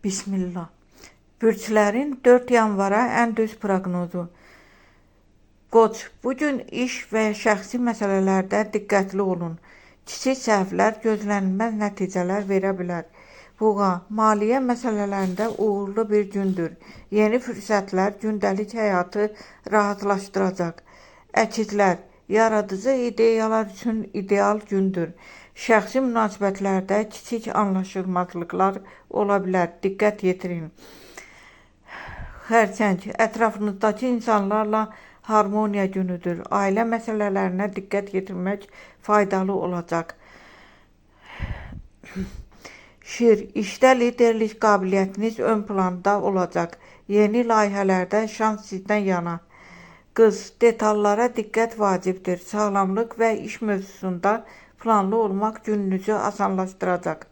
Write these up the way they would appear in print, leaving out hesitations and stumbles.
Bismillah. Bürclərin 4 yanvara ən düz proqnozu. Qoç, bugün iş və şəxsi məsələlərdə diqqətli olun. Kiçik səhvlər gözlənilməz nəticələr verə bilər. Buğa, maliyyə məsələlərində uğurlu bir gündür. Yeni fürsətlər gündəlik həyatı rahatlaşdıracaq. Əkizlər, yaradıcı ideyalar üçün ideal gündür. Şəxsi münasibətlərdə kiçik anlaşılmazlıqlar ola bilər. Diqqət yetirin. Xərçəng, ətrafınızdakı insanlarla harmoniya günüdür. Ailə məsələlərinə diqqət yetirmək faydalı olacaq. Şir, işdə liderlik qabiliyyətiniz ön planda olacaq. Yeni layihələrdə şans sizdən yana. Qız, detallara diqqət vacibdir. Sağlamlıq və iş mövzusunda planlı olmaq gününüzü asanlaşdıracaq.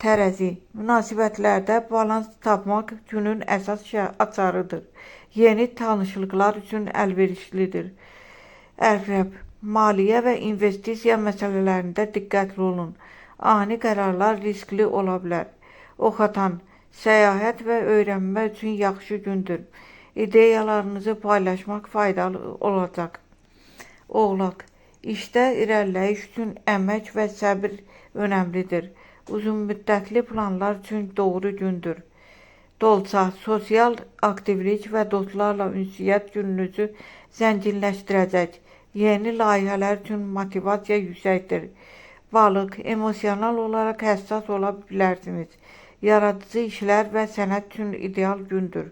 Tərəzi, münasibətlərdə balans tapmaq günün əsas açarıdır. Yeni tanışlıqlar üçün əlverişlidir. Əqrəb, maliyyə və investisiya məsələlərində diqqətli olun. Ani qərarlar riskli ola bilər. Oxatan, səyahət və öyrənmə üçün yaxşı gündür. İdeyalarınızı paylaşmaq faydalı olacaq. Oğlaq, işdə irəliləyiş üçün əmək və səbir önəmlidir. Uzunmüddətli planlar üçün doğru gündür. Dolça, sosial aktivlik və dostlarla ünsiyyət gününüzü zənginləşdirəcək. Yeni layihələr üçün motivasiya yüksəkdir. Balıq, emosional olaraq həssas ola bilərsiniz. Yaradıcı işlər və sənət üçün ideal gündür.